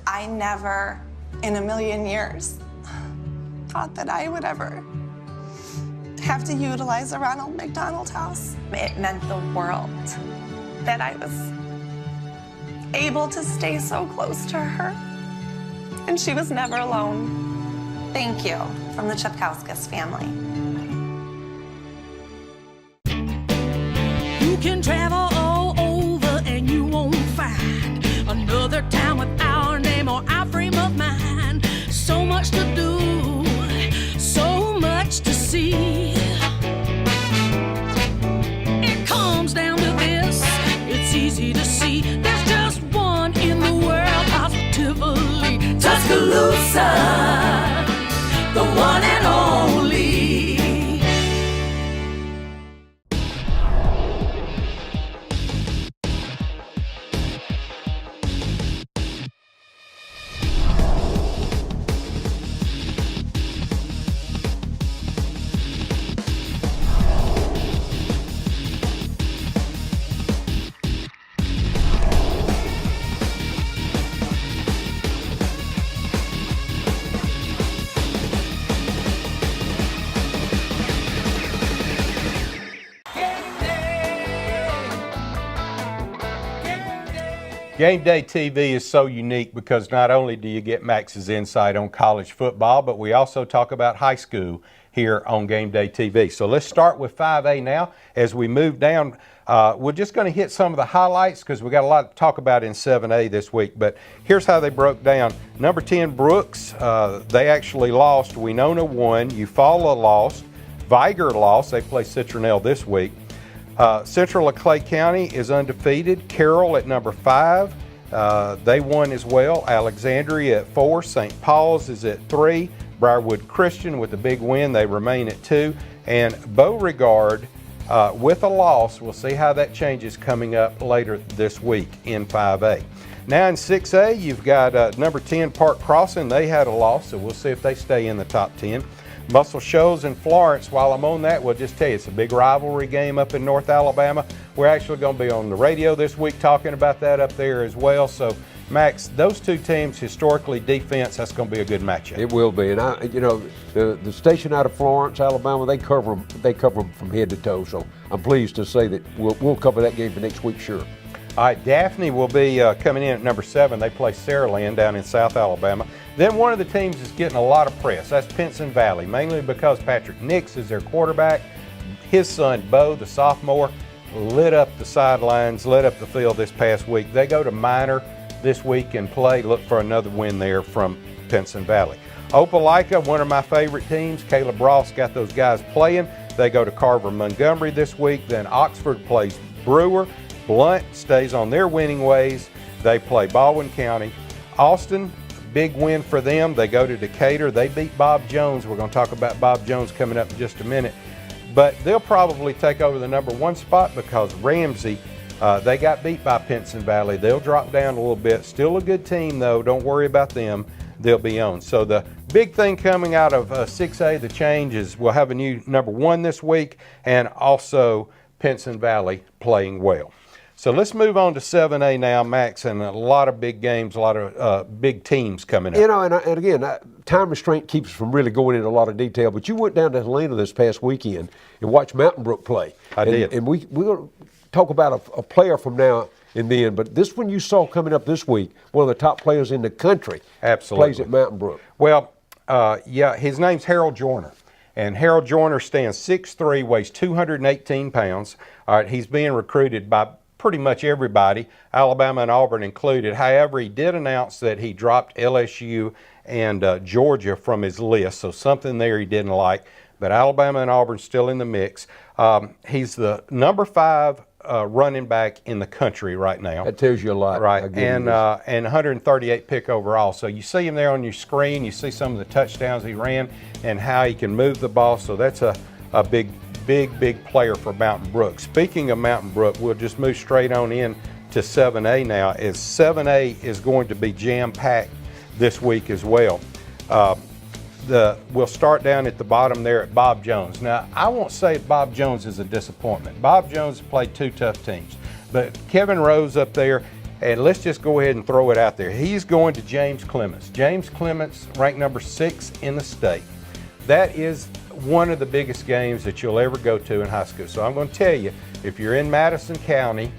I never in a million years thought that I would ever have to utilize a Ronald McDonald House. It meant the world that I was able to stay so close to her, and she was never alone. Thank you from the Chipkauskas family. You can travel all over and you won't find another town with our name or our frame of mind. So much to do, so much to see. It comes down Tuscaloosa, the one and only. Game Day TV is so unique because not only do you get Max's insight on college football, but we also talk about high school here on Game Day TV. So let's start with 5A now. As we move down, we're just going to hit some of the highlights because we got a lot to talk about in 7A this week. But here's how they broke down. Number 10, Brooks, they actually lost. Winona won. Eufaula lost. Viger lost. They play Citronelle this week. Central of Clay County is undefeated. Carroll at number 5. They won as well. Alexandria at 4. St. Paul's is at 3. Briarwood Christian with a big win. They remain at 2. And Beauregard with a loss. We'll see how that changes coming up later this week in 5A. Now in 6A, you've got number 10 Park Crossing. They had a loss, so we'll see if they stay in the top 10. Muscle Shoals in Florence. While I'm on that, we'll just tell you it's a big rivalry game up in North Alabama. We're actually going to be on the radio this week talking about that up there as well. So, Max, those two teams, historically, defense, that's going to be a good matchup. It will be, and the station out of Florence, Alabama, they cover them from head to toe. So I'm pleased to say that we'll cover that game for next week, sure. All right, Daphne will be coming in at number 7. They play Saraland down in South Alabama. Then one of the teams is getting a lot of press. That's Pinson Valley, mainly because Patrick Nix is their quarterback. His son, Bo, the sophomore, lit up the sidelines, lit up the field this past week. They go to Minor this week and look for another win there from Pinson Valley. Opelika, one of my favorite teams. Caleb Ross got those guys playing. They go to Carver Montgomery this week. Then Oxford plays Brewer. Blunt stays on their winning ways. They play Baldwin County. Austin, big win for them. They go to Decatur. They beat Bob Jones. We're going to talk about Bob Jones coming up in just a minute. But they'll probably take over the number 1 spot because Ramsey, they got beat by Pinson Valley. They'll drop down a little bit. Still a good team, though. Don't worry about them. They'll be on. So the big thing coming out of 6A, the change is we'll have a new number 1 this week, and also Pinson Valley playing well. So let's move on to 7A now, Max, and a lot of big games, a lot of big teams coming up. And again, time restraint keeps us from really going into a lot of detail, but you went down to Helena this past weekend and watched Mountain Brook play. I did. And we're going to talk about a player from now and then, but this one you saw coming up this week, one of the top players in the country. Absolutely. Plays at Mountain Brook. Well, yeah, his name's Harold Joyner. And Harold Joyner stands 6'3", weighs 218 pounds. All right, he's being recruited by pretty much everybody, Alabama and Auburn included. However, he did announce that he dropped LSU and Georgia from his list, so something there he didn't like. But Alabama and Auburn still in the mix. He's the number 5 running back in the country right now. That tells you a lot. Right, and 138 pick overall. So you see him there on your screen. You see some of the touchdowns he ran and how he can move the ball. So that's a big player for Mountain Brook. Speaking of Mountain Brook, we'll just move straight on in to 7A now, as 7A is going to be jam-packed this week as well. We'll start down at the bottom there at Bob Jones. Now, I won't say Bob Jones is a disappointment. Bob Jones played 2 tough teams, but Kevin Rose up there, and let's just go ahead and throw it out there. He's going to James Clements. James Clements ranked number 6 in the state. That is one of the biggest games that you'll ever go to in high school. So I'm going to tell you, if you're in Madison County,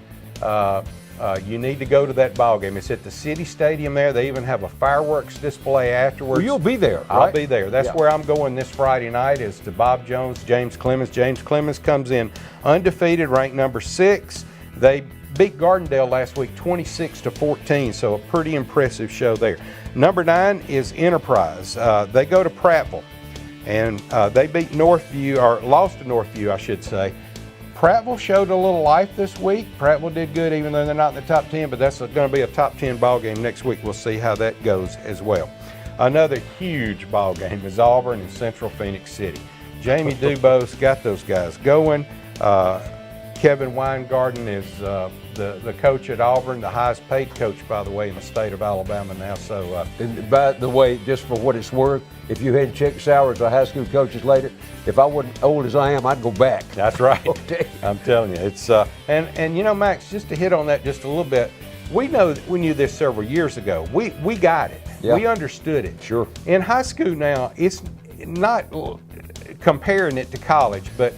you need to go to that ball game. It's at the city stadium there. They even have a fireworks display afterwards. Well, you'll be there, right? I'll be there. That's where I'm going this Friday night, is to Bob Jones, James Clements. James Clements comes in undefeated, ranked number 6. They beat Gardendale last week 26-14, so a pretty impressive show there. Number 9 is Enterprise. They go to Prattville. And they beat Northview, or lost to Northview, I should say. Prattville showed a little life this week. Prattville did good, even though they're not in the top 10, but that's going to be a top 10 ball game next week. We'll see how that goes as well. Another huge ball game is Auburn and Central Phoenix City. Jamie Dubose got those guys going. Kevin Weingarten is the coach at Auburn, the highest paid coach, by the way, in the state of Alabama now. So, and by the way, just for what it's worth, if you hadn't checked salaries of high school coaches later, if I wasn't old as I am, I'd go back. That's right. Okay. I'm telling you, it's and you know, Max, just to hit on that just a little bit, we knew this several years ago. We got it. Yeah. We understood it. Sure. In high school now, it's not comparing it to college, but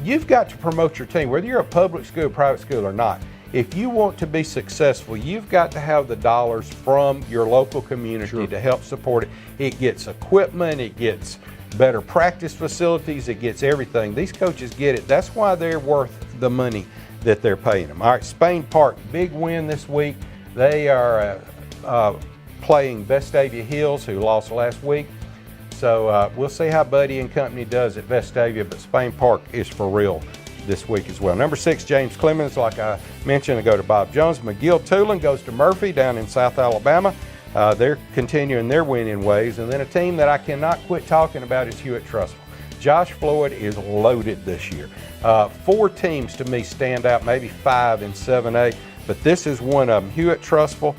you've got to promote your team, whether you're a public school, private school or not. If you want to be successful, you've got to have the dollars from your local community to help support it. It gets equipment, it gets better practice facilities, it gets everything. These coaches get it. That's why they're worth the money that they're paying them. All right, Spain Park, big win this week. They are playing Vestavia Hills, who lost last week. So we'll see how Buddy and company does at Vestavia, but Spain Park is for real this week as well. Number 6, James Clemens, like I mentioned, to go to Bob Jones. McGill-Tulane goes to Murphy down in South Alabama. They're continuing their winning ways. And then a team that I cannot quit talking about is Hewitt-Trussville. Josh Floyd is loaded this year. 4 teams to me stand out, maybe 5 in 7A, but this is one of them. Hewitt-Trussville,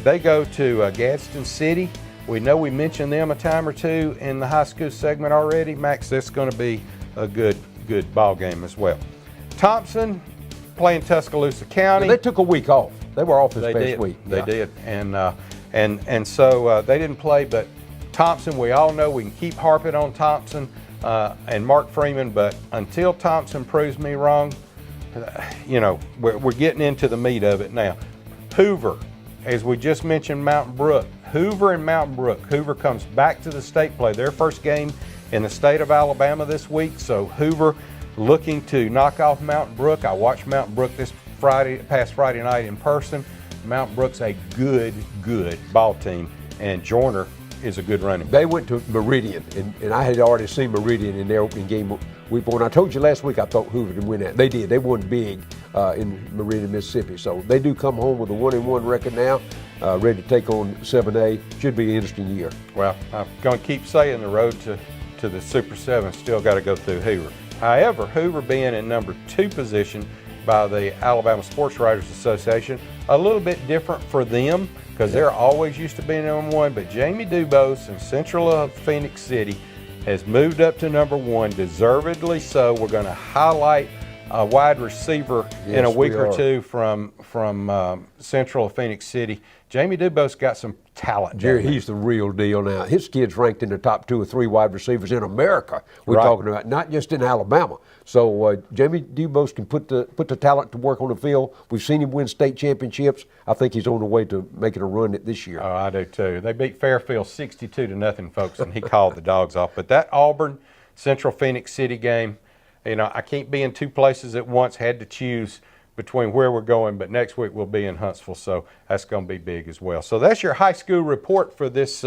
they go to Gadsden City. We know we mentioned them a time or two in the high school segment already. Max, this is going to be a good ball game as well. Thompson playing Tuscaloosa County. They took a week off. They were off this past week. They did, and so they didn't play. But Thompson, we all know we can keep harping on Thompson and Mark Freeman, but until Thompson proves me wrong, you know, we're getting into the meat of it now. Hoover, as we just mentioned, Mountain Brook. Hoover and Mountain Brook. Hoover comes back to the state play. Their first game in the state of Alabama this week. So Hoover looking to knock off Mountain Brook. I watched Mountain Brook this past Friday night in person. Mountain Brook's a good ball team, and Joyner is a good running back. They went to Meridian, and I had already seen Meridian in their opening game week 1. I told you last week I thought Hoover would win that. They did. They won big in Meridian, Mississippi. So they do come home with a 1-1 record now, ready to take on 7A. Should be an interesting year. Well, I'm going to keep saying the road to the Super 7 still got to go through Hoover. However, Hoover being in number 2 position by the Alabama Sports Writers Association, a little bit different for them because they're always used to being number 1, but Jamie Dubose in Central Phoenix City has moved up to number 1, deservedly so. We're going to highlight a wide receiver in a week or two from Central Phoenix City. Jamie Dubose got some talent. Jerry, he's the real deal now. His kid's ranked in the top 2 or 3 wide receivers in America. We're talking about, not just in Alabama. So Jamie Dubose can put the talent to work on the field. We've seen him win state championships. I think he's on the way to making a run at this year. Oh, I do too. They beat Fairfield 62-0, folks, and he called the dogs off. But that Auburn Central Phoenix City game, you know, I can't be in 2 places at once. Had to choose between where we're going, but next week we'll be in Huntsville, so that's going to be big as well. So that's your high school report for this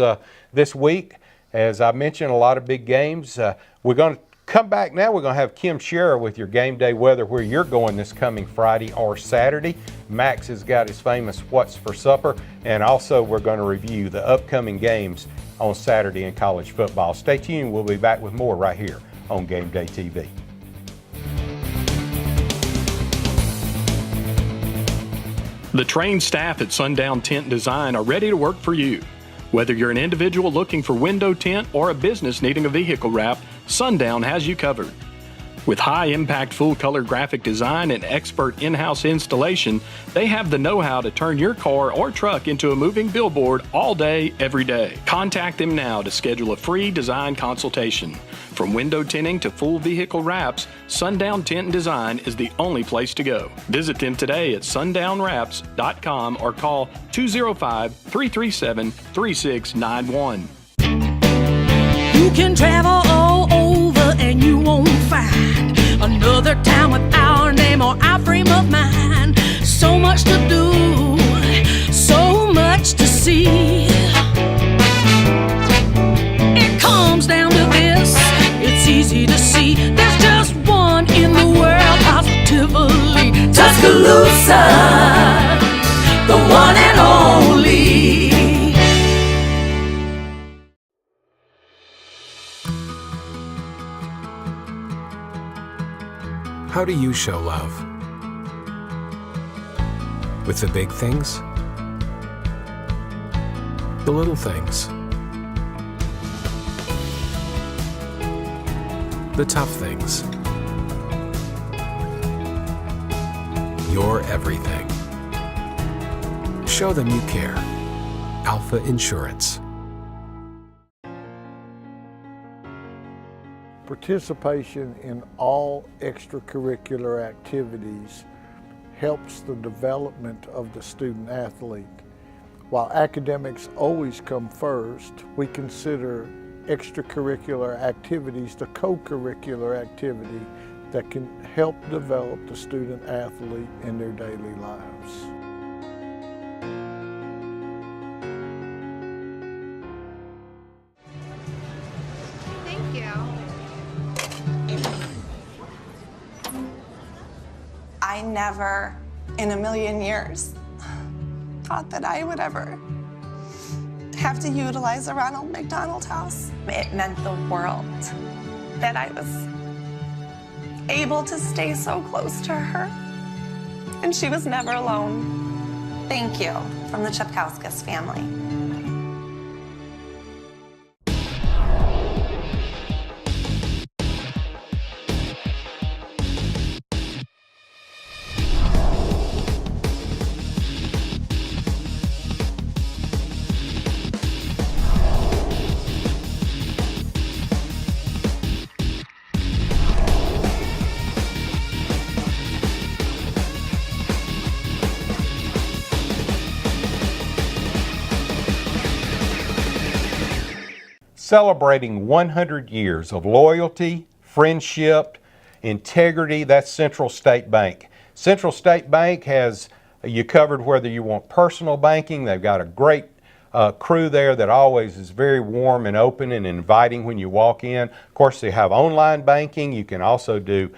week. As I mentioned, a lot of big games. We're going to come back now. We're going to have Kim Scherer with your game day weather, where you're going this coming Friday or Saturday. Max has got his famous What's for Supper, and also we're going to review the upcoming games on Saturday in college football. Stay tuned. We'll be back with more right here on Game Day TV. The trained staff at Sundown Tent Design are ready to work for you. Whether you're an individual looking for window tint or a business needing a vehicle wrap, Sundown has you covered. With high-impact full-color graphic design and expert in-house installation, they have the know-how to turn your car or truck into a moving billboard all day, every day. Contact them now to schedule a free design consultation. From window tinting to full vehicle wraps, Sundown Tint and Design is the only place to go. Visit them today at sundownwraps.com or call 205-337-3691. You can travel all over and you won't find another town with our name or our frame of mind. So much to do, so much to see. It comes down to this, it's easy to see. There's just one in the world, positively. Tuscaloosa, the one and only. How do you show love? With the big things? The little things? The tough things? Your everything. Show them you care. Alpha Insurance. Participation in all extracurricular activities helps the development of the student athlete. While academics always come first, we consider extracurricular activities the co-curricular activity that can help develop the student athlete in their daily lives. Thank you. I never in a million years thought that I would ever have to utilize a Ronald McDonald House. It meant the world that I was able to stay so close to her, and she was never alone. Thank you from the Chepkauskas family. Celebrating 100 years of loyalty, friendship, integrity. That's Central State Bank. Central State Bank has you covered whether you want personal banking. They've got a great crew there that always is very warm and open and inviting when you walk in. Of course, they have online banking. You can also do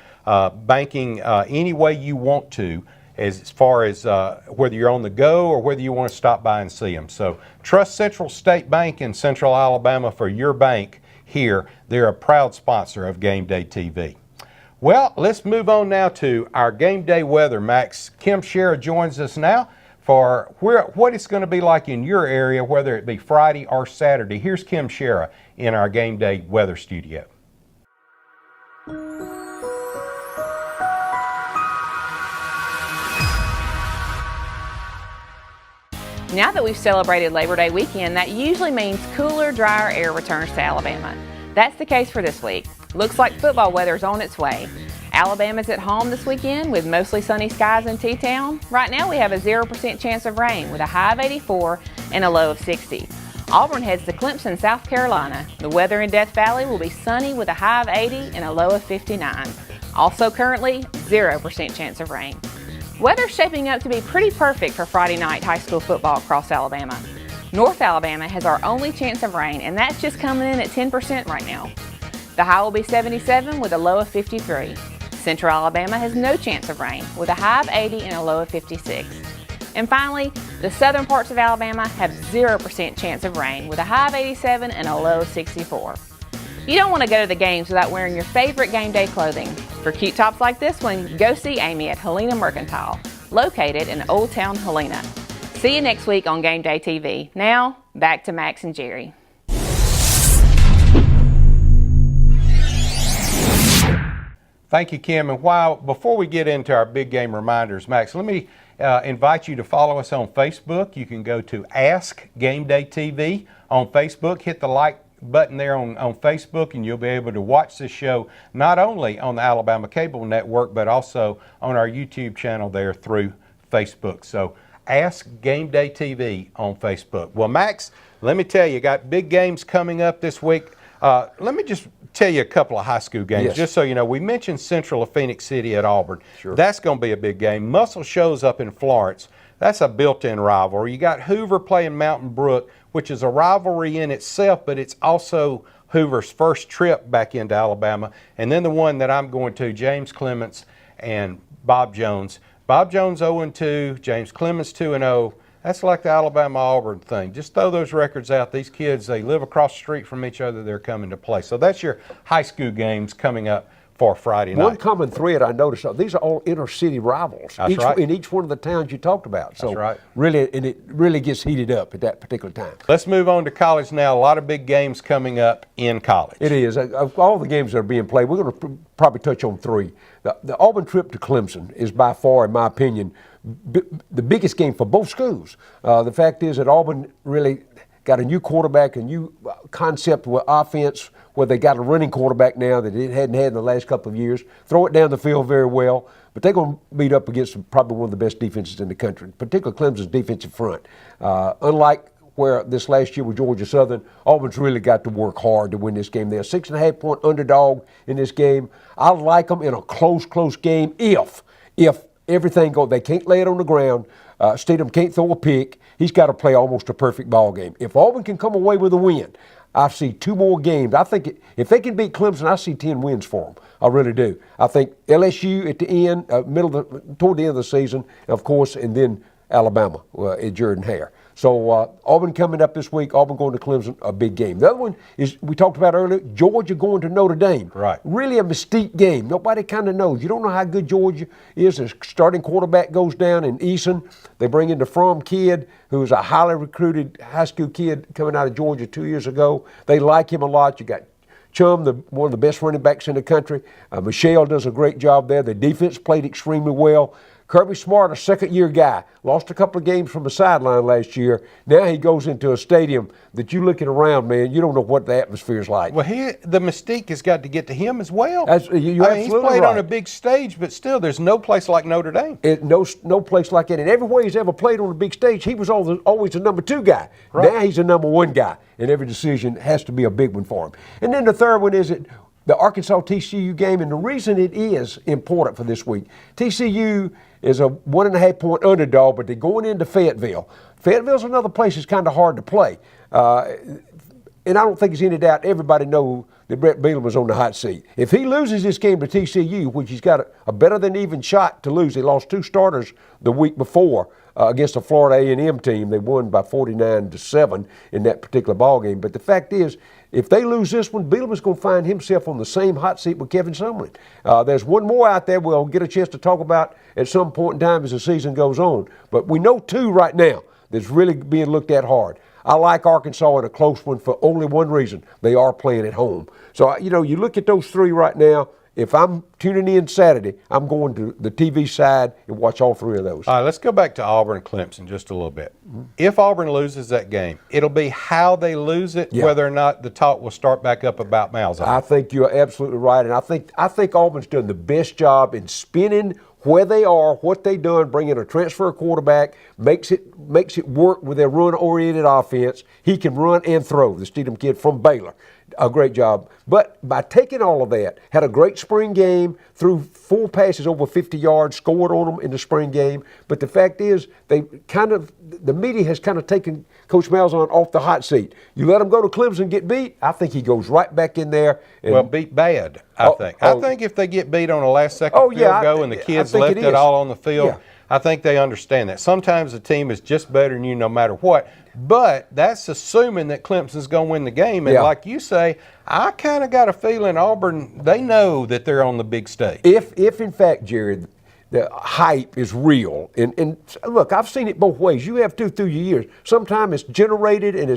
banking any way you want to, as far as whether you're on the go or whether you want to stop by and see them. So trust Central State Bank in Central Alabama for your bank here. They're a proud sponsor of Game Day TV. Well, let's move on now to our game day weather. Max, Kim Shera joins us now for what it's going to be like in your area, whether it be Friday or Saturday. Here's Kim Shera in our game day weather studio. Now that we've celebrated Labor Day weekend, that usually means cooler, drier air returns to Alabama. That's the case for this week. Looks like football weather's on its way. Alabama's at home this weekend with mostly sunny skies in T-Town. Right now we have a 0% chance of rain with a high of 84 and a low of 60. Auburn heads to Clemson, South Carolina. The weather in Death Valley will be sunny with a high of 80 and a low of 59. Also currently 0% chance of rain. Weather's shaping up to be pretty perfect for Friday night high school football across Alabama. North Alabama has our only chance of rain, and that's just coming in at 10% right now. The high will be 77 with a low of 53. Central Alabama has no chance of rain with a high of 80 and a low of 56. And finally, the southern parts of Alabama have 0% chance of rain with a high of 87 and a low of 64. You don't want to go to the games without wearing your favorite game day clothing. For cute tops like this one, go see Amy at Helena Mercantile, located in Old Town Helena. See you next week on Game Day TV. Now, back to Max and Jerry. Thank you, Kim. And before we get into our big game reminders, Max, let me invite you to follow us on Facebook. You can go to Ask Game Day TV on Facebook. Hit the like button there on Facebook, and you'll be able to watch this show not only on the Alabama Cable Network, but also on our YouTube channel there through Facebook. So Ask Game Day TV on Facebook. Well, Max, let me tell you, got big games coming up this week. Let me just tell you a couple of high school games, just so you know. We mentioned Central of Phoenix City at Auburn. Sure. That's going to be a big game. Muscle shows up in Florence. That's a built-in rivalry. You got Hoover playing Mountain Brook, which is a rivalry in itself, but it's also Hoover's first trip back into Alabama. And then the one that I'm going to, James Clements and Bob Jones. Bob Jones 0-2, James Clements 2-0. That's like the Alabama-Auburn thing. Just throw those records out. These kids, they live across the street from each other. They're coming to play. So that's your high school games coming up for Friday night. One common thread I noticed, these are all inner city rivals. That's right. In each one of the towns you talked about. So That's right. Really, and it really gets heated up at that particular time. Let's move on to college now. A lot of big games coming up in college. It is. Of all the games that are being played, we're going to probably touch on three. The Auburn trip to Clemson is by far, in my opinion, the biggest game for both schools. The fact is that Auburn really got a new quarterback, a new concept with offense, where they got a running quarterback now that it hadn't had in the last couple of years. Throw it down the field very well, but they're going to beat up against probably one of the best defenses in the country, particularly Clemson's defensive front. Unlike where this last year with Georgia Southern, Auburn's really got to work hard to win this game. They're a 6.5-point underdog in this game. I like them in a close game if everything goes. They can't lay it on the ground. Stidham can't throw a pick. He's got to play almost a perfect ball game. If Auburn can come away with a win, I see 2 more games. I think if they can beat Clemson, I see 10 wins for them. I really do. I think LSU at the end, toward the end of the season, of course, and then Alabama at Jordan-Hare. So Auburn coming up this week, Auburn going to Clemson, a big game. The other one is, we talked about earlier, Georgia going to Notre Dame. Right. Really a mystique game. Nobody kind of knows. You don't know how good Georgia is. The starting quarterback goes down in Eason. They bring in the Fromm kid, who is a highly recruited high school kid coming out of Georgia 2 years ago. They like him a lot. You got Chum, one of the best running backs in the country. Michelle does a great job there. The defense played extremely well. Kirby Smart, a second-year guy, lost a couple of games from the sideline last year. Now he goes into a stadium that you looking around, man, you don't know what the atmosphere is like. Well, the mystique has got to get to him as well. You're absolutely he's played right. on a big stage, but still, there's no place like Notre Dame. No place like it. And everywhere he's ever played on a big stage, he was always a number 2 guy. Right. Now he's a number 1 guy, and every decision has to be a big one for him. And then the third one is the Arkansas-TCU game, and the reason it is important for this week, TCU is a 1.5-point underdog, but they're going into Fayetteville. Fayetteville's another place that's kind of hard to play. And I don't think there's any doubt everybody knows that Brett Bielema is on the hot seat. If he loses this game to TCU, which he's got a better than even shot to lose, he lost 2 starters the week before against a Florida A&M team. They won by 49-7 in that particular ball game. But the fact is, if they lose this one, Bielema's going to find himself on the same hot seat with Kevin Sumlin. There's one more out there we'll get a chance to talk about at some point in time as the season goes on. But we know 2 right now that's really being looked at hard. I like Arkansas in a close one for only one reason. They are playing at home. So, you look at those 3 right now. If I'm tuning in Saturday, I'm going to the TV side and watch all 3 of those. All right, let's go back to Auburn and Clemson just a little bit. If Auburn loses that game, it'll be how they lose it, whether or not the talk will start back up about Malzahn. I think you're absolutely right, and I think Auburn's done the best job in spinning where they are, what they've done, bringing a transfer quarterback, makes it work with their run-oriented offense. He can run and throw, the Stidham kid from Baylor. A great job. But by taking all of that, had a great spring game, threw 4 passes over 50 yards, scored on them in the spring game. But the fact is, the media has kind of taken Coach Malzahn off the hot seat. You let him go to Clemson and get beat, I think he goes right back in there. And beat bad, I think. I think if they get beat on a last-second field goal and the kids left it all on the field, I think they understand that. Sometimes the team is just better than you no matter what. But that's assuming that Clemson's going to win the game. And like you say, I kind of got a feeling Auburn, they know that they're on the big stage. If in fact, Jared, the hype is real, and look, I've seen it both ways. You have through your years. Sometimes it's generated and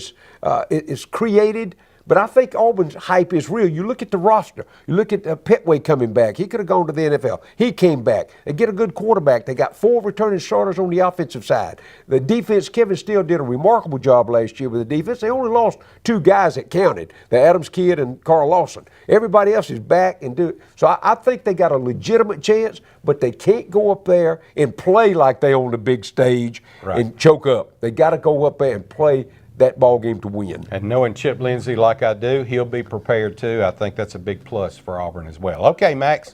it's created. But I think Auburn's hype is real. You look at the roster. You look at Petway coming back. He could have gone to the NFL. He came back. They get a good quarterback. They got 4 returning starters on the offensive side. The defense, Kevin Steele did a remarkable job last year with the defense. They only lost 2 guys that counted, the Adams kid and Carl Lawson. Everybody else is back and do it. So I think they got a legitimate chance, but they can't go up there and play like they on the big stage and choke up. They got to go up there and play that ball game to win. And knowing Chip Lindsey like I do, he'll be prepared too. I think that's a big plus for Auburn as well. Okay, Max,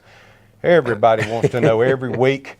everybody wants to know every week.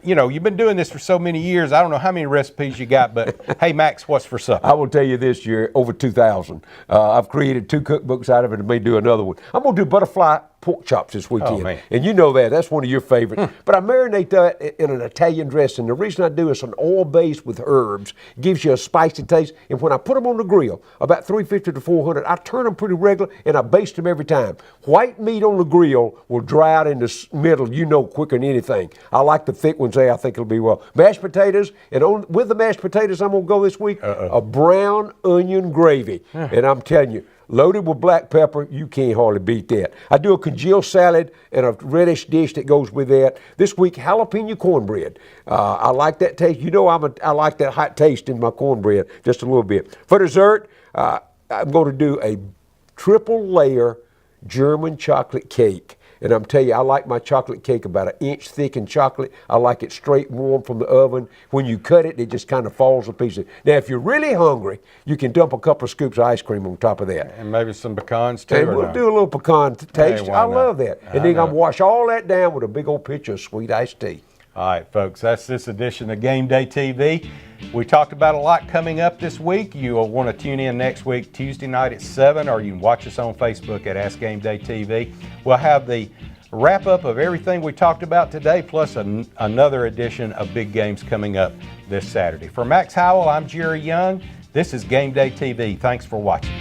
you know, you've been doing this for so many years. I don't know how many recipes you got, but hey, Max, what's for supper? I will tell you this year, over 2,000. I've created 2 cookbooks out of it and may do another one. I'm going to do butterfly pork chops this weekend. Oh, man. And you know that. That's one of your favorites. But I marinate that in an Italian dressing. The reason I do it's an oil base with herbs. It gives you a spicy taste. And when I put them on the grill, about 350 to 400, I turn them pretty regular and I baste them every time. White meat on the grill will dry out in the middle, you know, quicker than anything. I like the thick ones there. I think it'll be well. Mashed potatoes, and with the mashed potatoes I'm going to go this week, a brown onion gravy. And I'm telling you, loaded with black pepper, you can't hardly beat that. I do a congealed salad and a reddish dish that goes with that. This week, jalapeno cornbread. I like that taste. You know I like that hot taste in my cornbread just a little bit. For dessert, I'm going to do a triple layer German chocolate cake. And I'm telling you, I like my chocolate cake about 1 inch thick in chocolate. I like it straight warm from the oven. When you cut it, it just kind of falls to pieces. Now, if you're really hungry, you can dump a couple of scoops of ice cream on top of that. And maybe some pecans too. And we'll do a little pecan taste. Hey, I love that. And then I'm going to wash all that down with a big old pitcher of sweet iced tea. All right, folks, that's this edition of Game Day TV. We talked about a lot coming up this week. You'll want to tune in next week, Tuesday night at 7, or you can watch us on Facebook at Ask Game Day TV. We'll have the wrap-up of everything we talked about today, plus another edition of big games coming up this Saturday. For Max Howell, I'm Jerry Young. This is Game Day TV. Thanks for watching.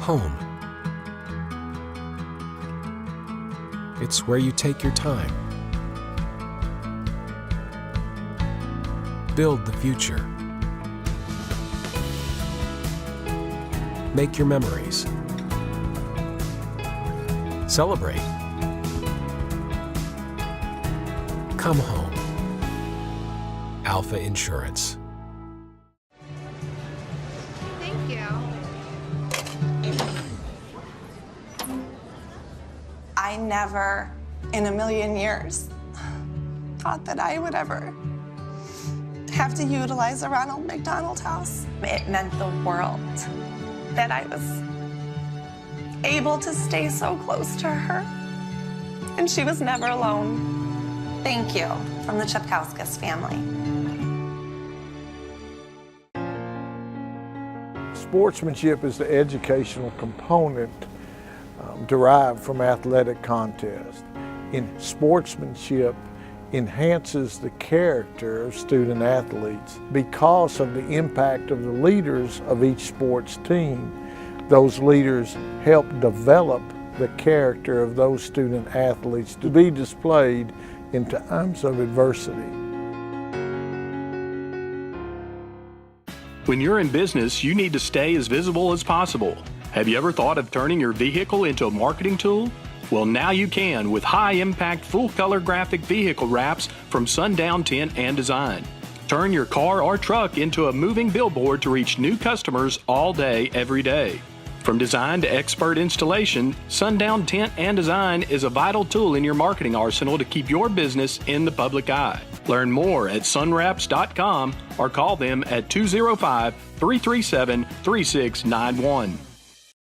Home. It's where you take your time. Build the future. Make your memories. Celebrate. Come home. Alpha Insurance. Thank you. I never in a million years thought that I would ever have to utilize a Ronald McDonald House. It meant the world that I was able to stay so close to her, and she was never alone. Thank you from the Chipkauskas family. Sportsmanship is the educational component derived from athletic contest. In sportsmanship enhances the character of student athletes because of the impact of the leaders of each sports team. Those leaders help develop the character of those student athletes to be displayed in times of adversity. When you're in business, you need to stay as visible as possible. Have you ever thought of turning your vehicle into a marketing tool? Well, now you can with high-impact, full-color graphic vehicle wraps from Sundown Tint and Design. Turn your car or truck into a moving billboard to reach new customers all day, every day. From design to expert installation, Sundown Tint and Design is a vital tool in your marketing arsenal to keep your business in the public eye. Learn more at sunwraps.com or call them at 205-337-3691.